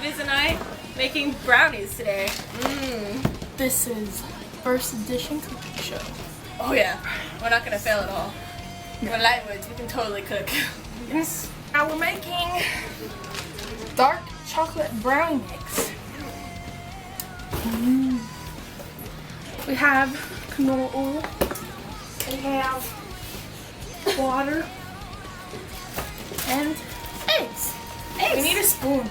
Viz and I making brownies today. This is first edition cooking show. Oh yeah, we're not gonna fail at all. We're Lightwoods, we can totally cook. Yes. Now we're making dark chocolate brownie mix. We have canola oil. We have water and eggs. We need a spoon.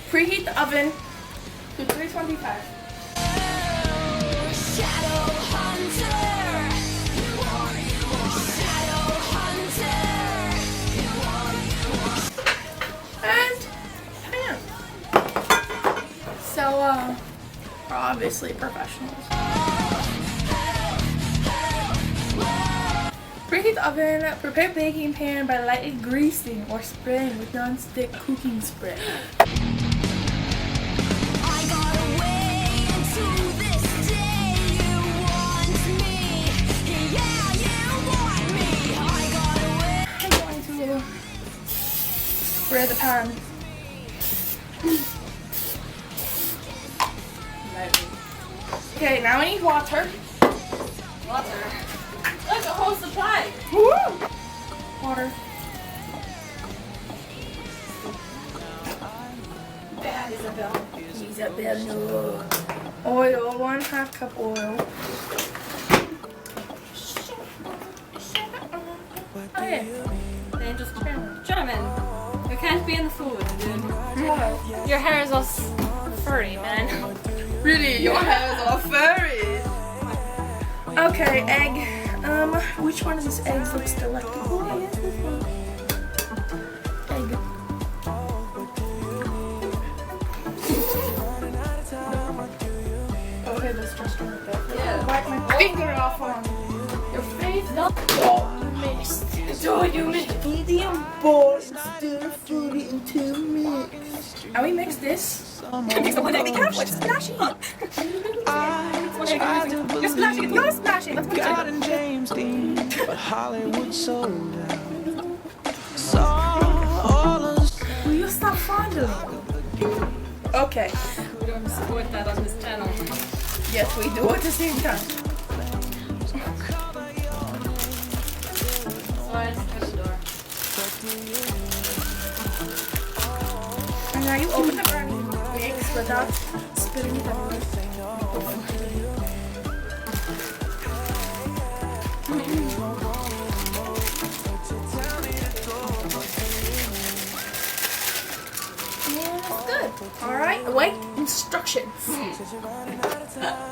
Preheat the oven to 325. And pan. So, we're obviously professionals. Preheat the oven. Prepare baking pan by lightly greasing or spraying with non-stick cooking spray. Spray the pan. Okay, now we need water. Water. Look, a whole supply. Woo! Water. Bad Isabel. Isabel, no. Oil, 1/2 cup oil. Okay. Then just German. You can't be in the food, dude. Your hair is all furry, man. Really? Your hair is all furry. Okay, egg. Which one of these eggs looks delectable? I guess this one. Egg. Okay, let's just do it. Yeah. Wipe my finger off on your face. No. Oh, you mixed. So you mix Medium bowl instead of fully into mix. And we mix this. Mix the one egg. Be careful, it's splashing. You're splashing. You're splashing. Let's put it in. James Dean, but Hollywood sold out. Will you stop fondling? Okay. We don't support that on this channel. Yes, we do at the same time. So I just close the door. And now you open the brownie mix without spilling it on. Good. Alright, await instructions.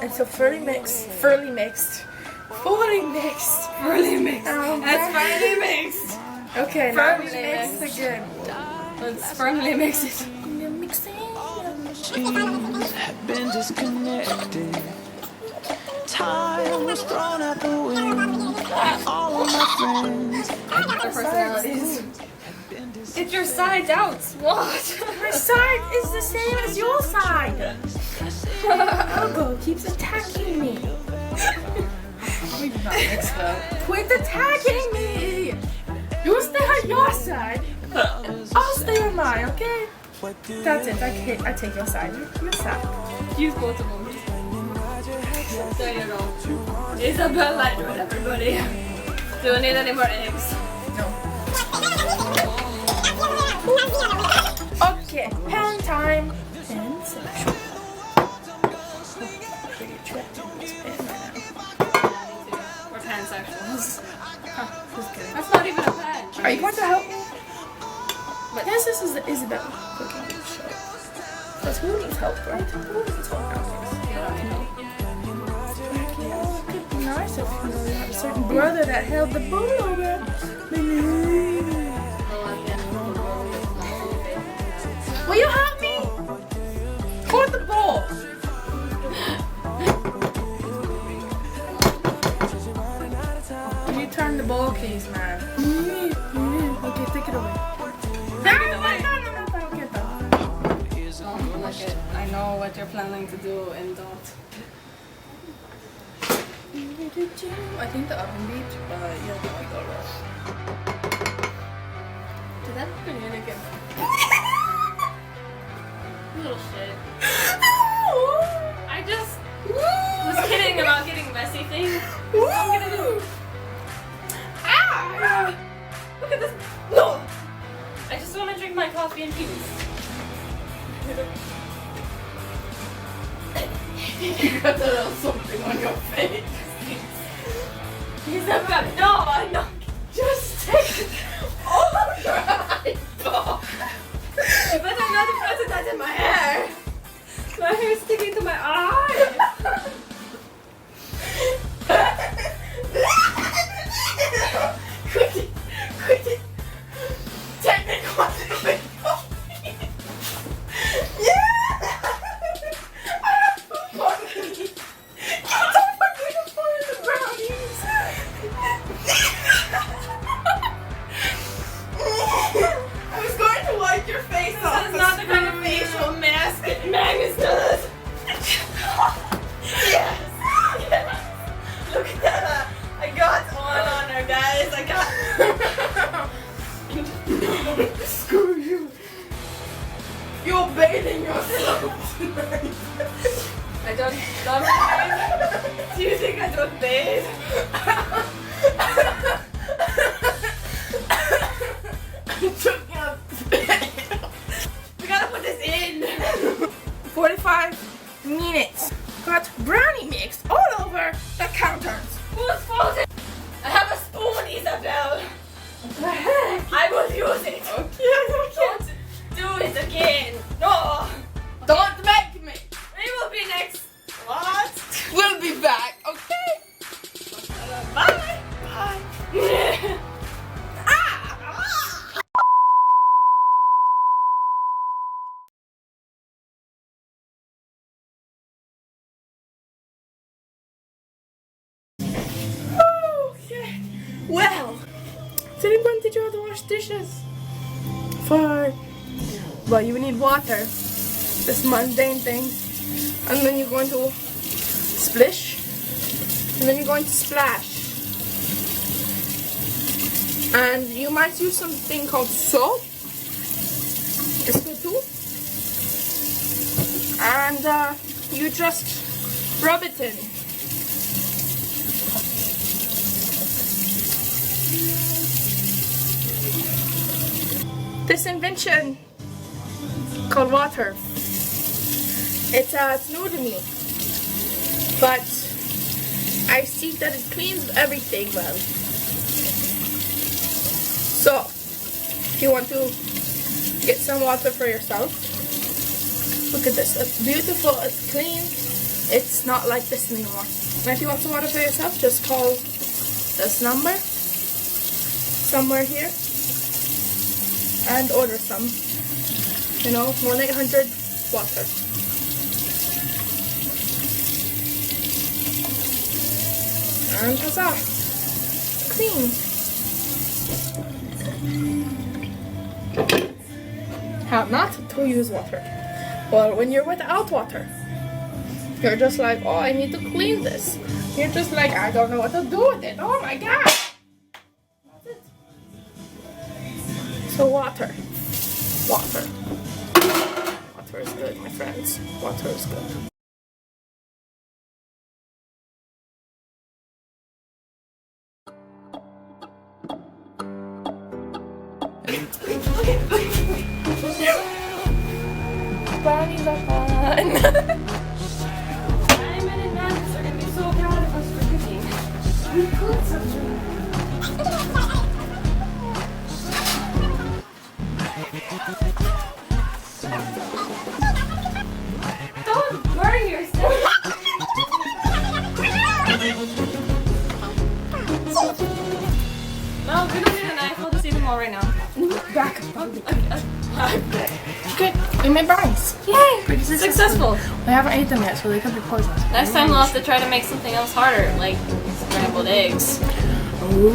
And so fully mixed. Fully mixed. That's firmly mixed. Okay, now we Firmly mix mixed. again. Let's firmly mix it. Mixing. Machines have been disconnected. Time was thrown out the window. All of my friends Our personalities. Get your sides out. What? My side is the same as your side. Algo keeps attacking me. We did not mix though. Quit attacking me. You stay on your side. I'll stay on mine, okay? That's it. I take your side. Your side. Use both of them. There you go. Isabel Lightwood, everybody. Do we need any more eggs? No. Okay, pan time. Pan selection. Pretty trapped in this pan right now. We're pansexuals. Who's kidding? That's not even a pan. Are you going to help me? But yes, this is the Isabel cooking show. Because who needs help, right? Who needs help nowadays? Yeah, I know. You know, it could be nice if you had a certain brother that held the bowl over. Will you help me? Hold the bowl. Can you turn the bowl, please, man? Okay, take it away. No, get that. Don't look it. I know what you're planning to do and don't. I think the oven beeped, but yeah, no, I got it. Did that happen again? You little shit. I just was kidding about getting messy thing. I'm gonna do. Ah! Look at this. No! I just want to drink my coffee in peace. You got that little something on your face. He's about no. Just take it. Oh, your eyeball. You better not put that in my hair. My hair's sticking to my eye. Quit it. Technical. Yeah! I have food money. Don't forget to put in the brownies. I was going to wipe your face off. This is not the kind of facial mask Magnus does. Yes. Look at that. I got one on her, guys. I got. Screw you. You're bathing yourself tonight. I don't bathe. Do you think I don't bathe? We gotta put this in. 45 minutes. Got brownie mix all over the counters. Whose fault is it? I have a spoon, Isabel. What the heck? I will use it. Okay. Don't do it again. No. Don't make me. We will be next. What? We'll be back, okay? Bye. Bye. Okay. Well, is anyone teach you how to wash dishes? Well, you need water. This mundane thing. And then you're going to splish. And then you're going to splash. And you might use something called soap. It's good too. And you just rub it in. This invention called water. It's new to me, but I see that it cleans everything well. So, if you want to get some water for yourself, look at this. It's beautiful, it's clean, it's not like this anymore. And if you want some water for yourself, just call this number somewhere here and order some. You know, 1-800-WATER. And huzzah! Clean! How not to use water? Well, when you're without water, you're just like, oh, I need to clean this. You're just like, I don't know what to do with it. Oh my god! That's it. So water. Water. Water is good, my friends. Water is good. Brownies are fun. Simon and Magnus are gonna be so proud of us for cooking. We cooked something. Don't burn yourself. No, we don't need a knife. We'll just eat them all right now. Back. Okay. Okay, we made brownies. Yay! Pretty Successful. We haven't ate them yet, so they could be poisonous. Next time we'll have to try to make something else harder, like scrambled eggs. Ooh.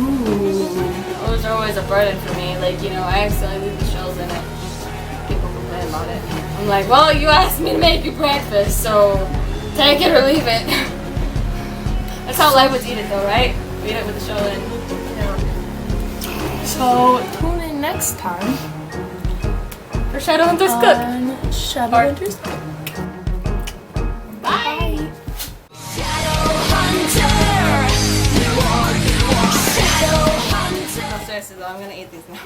Those are always a burden for me. Like, you know, I accidentally leave the shells in it. People complain about it. I'm like, well, you asked me to make you breakfast, so take it or leave it. That's how Lightwoods eat it, though, right? We eat it with the shell in. So tune in next time For Shadowhunters Cook. on Shadowhunters. Bye. Shadowhunter. No, seriously though, I'm gonna eat these now.